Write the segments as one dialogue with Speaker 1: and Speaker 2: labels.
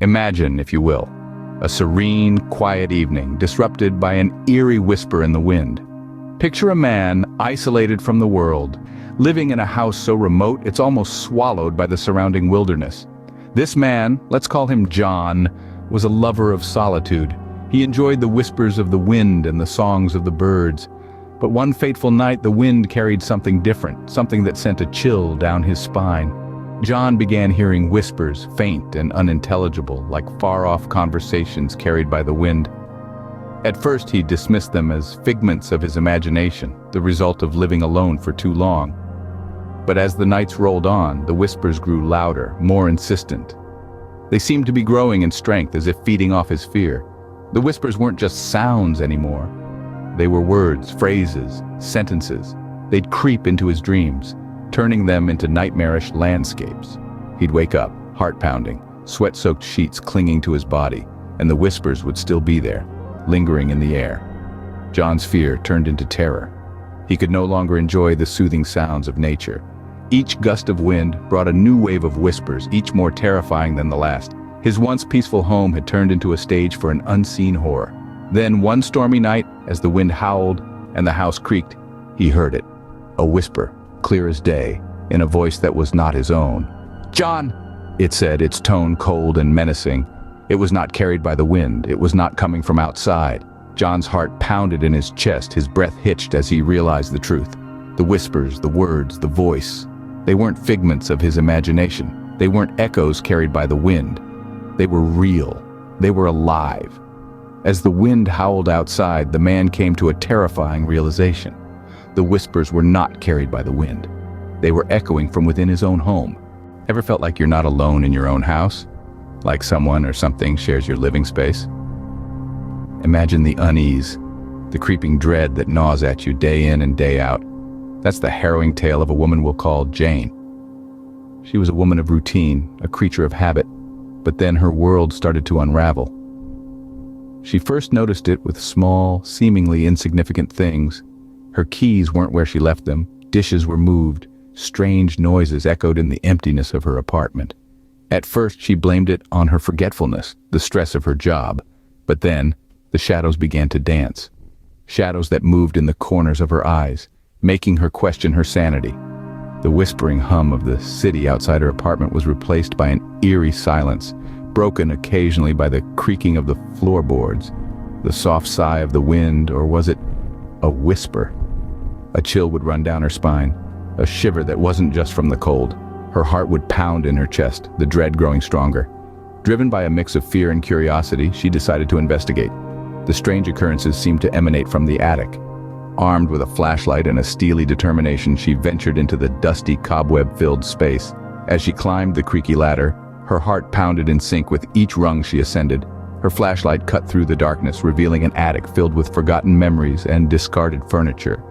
Speaker 1: Imagine, if you will, a serene, quiet evening disrupted by an eerie whisper in the wind. Picture a man isolated from the world, living in a house so remote it's almost swallowed by the surrounding wilderness. This man, let's call him John, was a lover of solitude. He enjoyed the whispers of the wind and the songs of the birds. But one fateful night, the wind carried something different, something that sent a chill down his spine. John began hearing whispers, faint and unintelligible, like far-off conversations carried by the wind. At first, he dismissed them as figments of his imagination, the result of living alone for too long. But as the nights rolled on, the whispers grew louder, more insistent. They seemed to be growing in strength, as if feeding off his fear. The whispers weren't just sounds anymore. They were words, phrases, sentences. They'd creep into his dreams, turning them into nightmarish landscapes. He'd wake up, heart pounding, sweat-soaked sheets clinging to his body, and the whispers would still be there, lingering in the air. John's fear turned into terror. He could no longer enjoy the soothing sounds of nature. Each gust of wind brought a new wave of whispers, each more terrifying than the last. His once peaceful home had turned into a stage for an unseen horror. Then one stormy night, as the wind howled and the house creaked, he heard it. A whisper, clear as day, in a voice that was not his own. "John!" it said, its tone cold and menacing. It was not carried by the wind. It was not coming from outside. John's heart pounded in his chest, his breath hitched as he realized the truth. The whispers, the words, the voice. They weren't figments of his imagination. They weren't echoes carried by the wind. They were real. They were alive. As the wind howled outside, the man came to a terrifying realization. The whispers were not carried by the wind. They were echoing from within his own home. Ever felt like you're not alone in your own house? Like someone or something shares your living space? Imagine the unease, the creeping dread that gnaws at you day in and day out. That's the harrowing tale of a woman we'll call Jane. She was a woman of routine, a creature of habit, but then her world started to unravel. She first noticed it with small, seemingly insignificant things. Her keys weren't where she left them, dishes were moved, strange noises echoed in the emptiness of her apartment. At first she blamed it on her forgetfulness, the stress of her job. But then, the shadows began to dance. Shadows that moved in the corners of her eyes, making her question her sanity. The whispering hum of the city outside her apartment was replaced by an eerie silence, broken occasionally by the creaking of the floorboards, the soft sigh of the wind, or was it a whisper? A chill would run down her spine, a shiver that wasn't just from the cold. Her heart would pound in her chest, the dread growing stronger. Driven by a mix of fear and curiosity, she decided to investigate. The strange occurrences seemed to emanate from the attic. Armed with a flashlight and a steely determination, she ventured into the dusty, cobweb-filled space. As she climbed the creaky ladder, her heart pounded in sync with each rung she ascended. Her flashlight cut through the darkness, revealing an attic filled with forgotten memories and discarded furniture.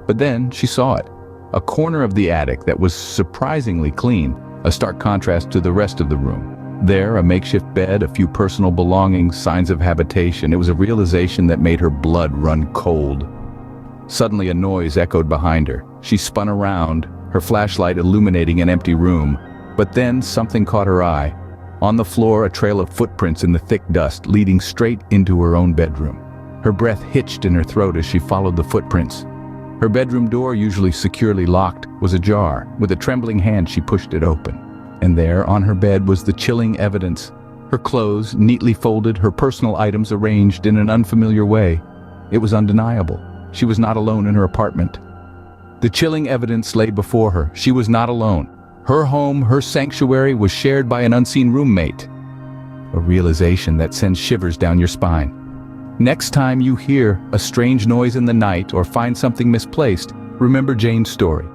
Speaker 1: But then she saw it. A corner of the attic that was surprisingly clean, a stark contrast to the rest of the room. There, a makeshift bed, a few personal belongings, signs of habitation. It was a realization that made her blood run cold. Suddenly, a noise echoed behind her. She spun around, her flashlight illuminating an empty room. But then something caught her eye. On the floor, a trail of footprints in the thick dust, leading straight into her own bedroom. Her breath hitched in her throat as she followed the footprints. Her bedroom door, usually securely locked, was ajar. With a trembling hand, she pushed it open. And there, on her bed, was the chilling evidence. Her clothes, neatly folded, her personal items arranged in an unfamiliar way. It was undeniable. She was not alone in her apartment. The chilling evidence lay before her. She was not alone. Her home, her sanctuary, was shared by an unseen roommate. A realization that sends shivers down your spine. Next time you hear a strange noise in the night or find something misplaced, remember Jane's story.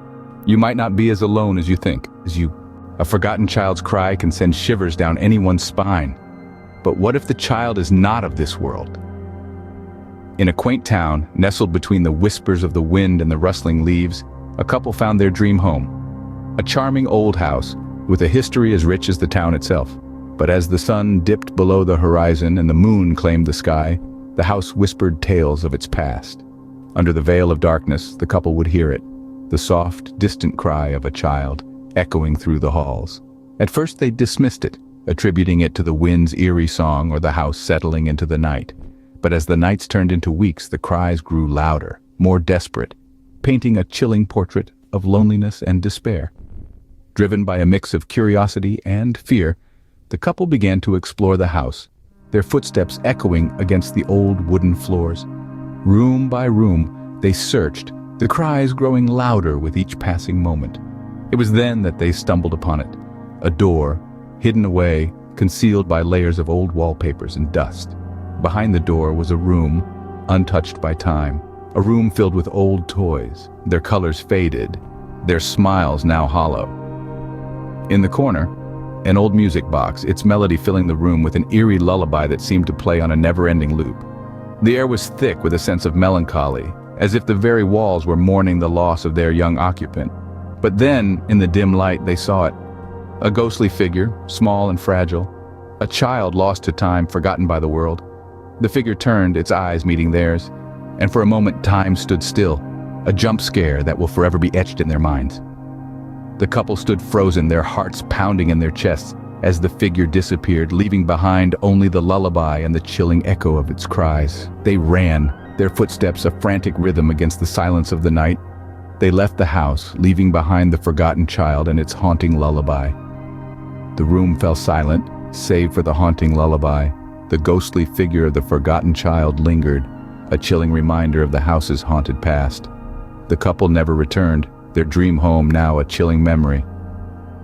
Speaker 1: You might not be as alone as you think. A forgotten child's cry can send shivers down anyone's spine. But what if the child is not of this world? In a quaint town, nestled between the whispers of the wind and the rustling leaves, a couple found their dream home. A charming old house, with a history as rich as the town itself. But as the sun dipped below the horizon and the moon claimed the sky, the house whispered tales of its past. Under the veil of darkness, the couple would hear it, the soft, distant cry of a child, echoing through the halls. At first they dismissed it. attributing it to the wind's eerie song or the house settling into the night. But as the nights turned into weeks, the cries grew louder, more desperate, painting a chilling portrait of loneliness and despair. Driven by a mix of curiosity and fear, the couple began to explore the house, their footsteps echoing against the old wooden floors. Room by room, they searched, the cries growing louder with each passing moment. It was then that they stumbled upon it, a door, hidden away, concealed by layers of old wallpapers and dust. Behind the door was a room, untouched by time, a room filled with old toys, their colors faded, their smiles now hollow. In the corner, an old music box, its melody filling the room with an eerie lullaby that seemed to play on a never-ending loop. The air was thick with a sense of melancholy, as if the very walls were mourning the loss of their young occupant. But then, in the dim light, they saw it. A ghostly figure, small and fragile. A child lost to time, forgotten by the world. The figure turned, its eyes meeting theirs, and for a moment time stood still, a jump scare that will forever be etched in their minds. The couple stood frozen, their hearts pounding in their chests, as the figure disappeared, leaving behind only the lullaby and the chilling echo of its cries. They ran, their footsteps a frantic rhythm against the silence of the night. They left the house, leaving behind the forgotten child and its haunting lullaby. The room fell silent, save for the haunting lullaby. The ghostly figure of the forgotten child lingered, a chilling reminder of the house's haunted past. The couple never returned, their dream home now a chilling memory.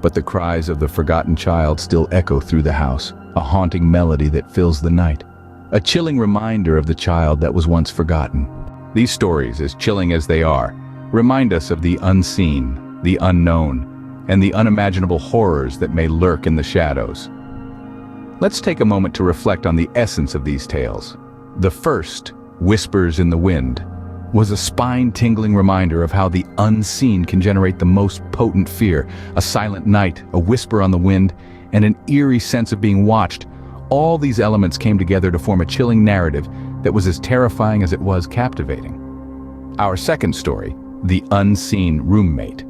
Speaker 1: But the cries of the forgotten child still echo through the house, a haunting melody that fills the night. A chilling reminder of the child that was once forgotten. These stories, as chilling as they are, remind us of the unseen, the unknown, and the unimaginable horrors that may lurk in the shadows. Let's take a moment to reflect on the essence of these tales. The first, Whispers in the Wind, was a spine-tingling reminder of how the unseen can generate the most potent fear. A silent night, a whisper on the wind, and an eerie sense of being watched. All these elements came together to form a chilling narrative that was as terrifying as it was captivating. Our second story, The Unseen Roommate,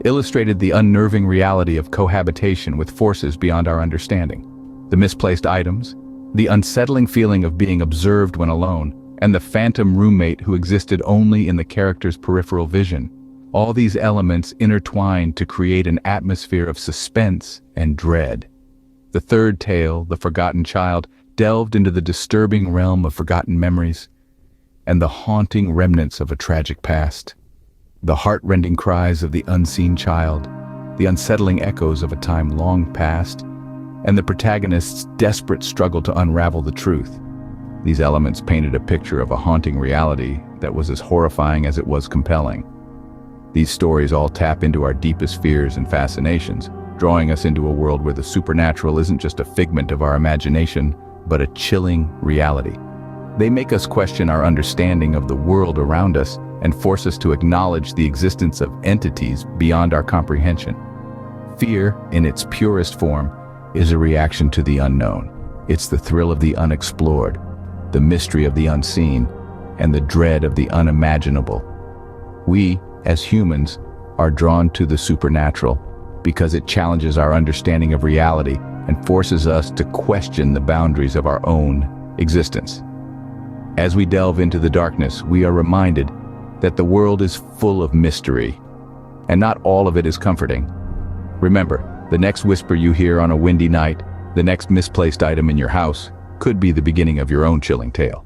Speaker 1: illustrated the unnerving reality of cohabitation with forces beyond our understanding. The misplaced items, the unsettling feeling of being observed when alone, and the phantom roommate who existed only in the character's peripheral vision. All these elements intertwined to create an atmosphere of suspense and dread. The third tale, The Forgotten Child, delved into the disturbing realm of forgotten memories and the haunting remnants of a tragic past. The heart-rending cries of the unseen child, the unsettling echoes of a time long past, and the protagonist's desperate struggle to unravel the truth. These elements painted a picture of a haunting reality that was as horrifying as it was compelling. These stories all tap into our deepest fears and fascinations, drawing us into a world where the supernatural isn't just a figment of our imagination, but a chilling reality. They make us question our understanding of the world around us and force us to acknowledge the existence of entities beyond our comprehension. Fear, in its purest form, is a reaction to the unknown. It's the thrill of the unexplored, the mystery of the unseen, and the dread of the unimaginable. We, as humans, are drawn to the supernatural because it challenges our understanding of reality and forces us to question the boundaries of our own existence. As we delve into the darkness, we are reminded that the world is full of mystery, and not all of it is comforting. Remember, the next whisper you hear on a windy night, the next misplaced item in your house, could be the beginning of your own chilling tale.